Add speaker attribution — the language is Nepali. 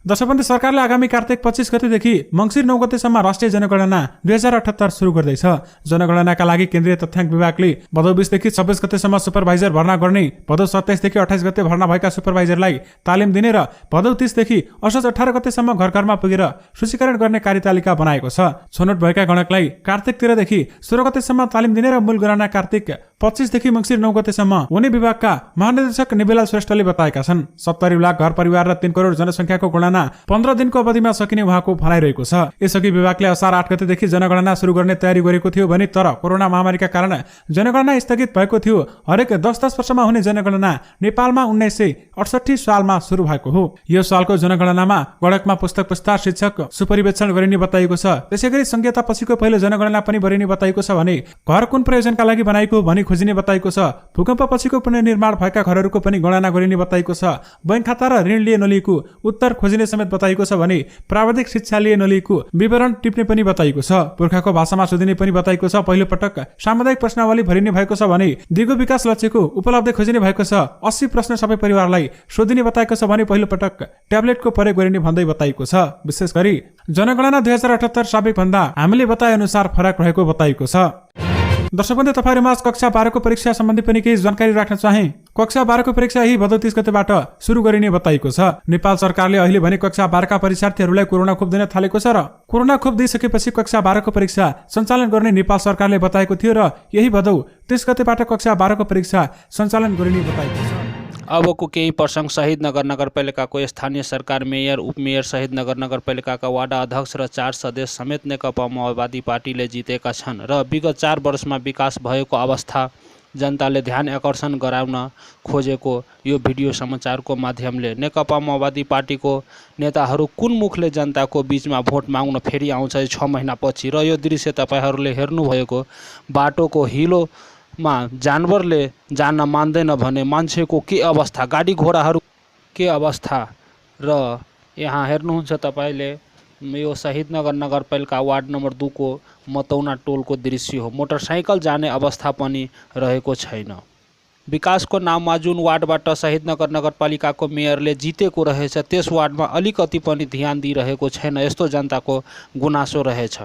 Speaker 1: दर्शकबन्धु, सरकारले आगामी कार्तिक 25 गतेदेखि मङ्सिर 9 गतेसम्म राष्ट्रिय जनगणना 2078 सुरु गर्दैछ। जनगणनाका लागि केन्द्रीय तथ्याङ्क विभागले भदौ 20 देखि 26 गतेसम्म सुपरभाइजर भर्ना गर्ने, भदौ 27 देखि 28 गते भर्ना भएका सुपरभाइजरलाई तालिम दिने र भदौ 30 देखि असोज 18 गतेसम्म घर घरमा पुगेर सूचीकरण गर्ने कार्यतालिका बनाएको छ। छनौट भएका गणकलाई कार्तिक 13 देखि 16 गतेसम्म तालिम दिने र मूल गणना कार्तिक 25 देखि मङ्सिर 9 गतेसम्म हुने विभागका महानिर्देशक निबेलाल श्रेष्ठले बताएका छन्। 70 लाख घर परिवार र 3 करोड जनसङ्ख्याको गणना 15 दिनको अवधिमा सकिने उहाँको भनाइरहेको छ। यसअघि विभागले असार 8 गतेदेखि जनगणना सुरु गर्ने तयारी गरेको थियो भने तर कोरोना महामारीका कारण जनगणना स्थगित भएको थियो। हरेक 10-10 वर्षमा हुने जनगणना नेपालमा 1968 सालमा सुरु भएको हो। यो सालको जनगणनामा गणकमा पुस्तक पुस्ता शिक्षक सुपरिवेक्षण गरिने बताइएको छ। त्यसैगरी संघीयता पछिको पहिलो जनगणना पनि गरिने बताइएको छ भने घर कुन प्रयोजनका लागि बनाइएको भनी खोजिने बताइएको छ। भूकम्प पछिको पुनर्निर्माण भएका घरहरूको पनि गणना गरिने बताइएको छ। बैंक खाता र ऋण लिए नलिएको उत्तर खोजिने समेत बताइएको छ भने प्राविधिक शिक्षा लिए नलिएको विवरण टिप्ने पनि बताइएको छ। पुर्खाको भाषामा सोधिने पनि बताइएको छ। पहिलो पटक सामुदायिक प्रश्नावली भरिने भएको छ भने दिगो विकास लक्ष्यको उपलब्धि खोजिने भएको छ। 80 प्रश्न सबै परिवारलाई सोधिने बताएको छ भने पहिलो पटक ट्याब्लेटको प्रयोग गरिने भन्दै बताइएको छ। विशेष गरी जनगणना 2078 साबिक भन्दा हामीले बताए अनुसार फरक रहेको बताइएको छ। दर्शकबन्धु, तपाईहरुमा कक्षा 12 को परीक्षा सम्बन्धी पनि केही जानकारी राख्न चाहे। कक्षा 12 को परीक्षा यही भदौ 30 गतेबाट सुरु गरिने बताइएको छ। नेपाल सरकारले अहिले भने कक्षा 12 का परीक्षार्थीहरूलाई कोरोना खोप दिन थालेको छ र कोरोना खोप दिइसकेपछि कक्षा 12 को परीक्षा सञ्चालन गर्ने नेपाल सरकारले बताएको थियो र यही भदौ 30 गतेबाट कक्षा 12 को परीक्षा सञ्चालन गरिने बताइएको छ।
Speaker 2: अबको केही प्रसङ्ग शहीद नगर नगरपालिकाको स्थानीय सरकार मेयर उपमेयर शहीद नगर नगरपालिकाका वार्ड अध्यक्ष र 4 सदस्य समेत नेकपा माओवादी पार्टीले जितेका छन् र विगत 4 वर्षमा विकास भएको अवस्था जनताले ध्यान आकर्षण गराउन खोजेको यो भिडियो समाचारको माध्यमले नेकपा माओवादी पार्टीको नेताहरू कुन मुखले जनताको बीचमा भोट माग्न फेरि आउँछ 6 महिनापछि र यो दृश्य तपाईहरूले हेर्नुभएको बाटोको हिलोमा जानवरले जान मान्दैन भने मान्छेको के अवस्था, गाडी घोडाहरू के अवस्था र यहाँ हेर्नुहुन्छ तपाईले यो शहीदनगर नगरपालिका वार्ड नम्बर 2 को मतौना टोलको दृश्य हो। मोटरसाइकल जाने अवस्था पनि रहेको छैन। विकासको नाममा जुन वार्डबाट शहीदनगर नगरपालिकाको मेयरले जितेको रहेछ त्यस वार्डमा अलिकति पनि ध्यान दिइरहेको छैन। यस्तो जनताको गुनासो रहेछ।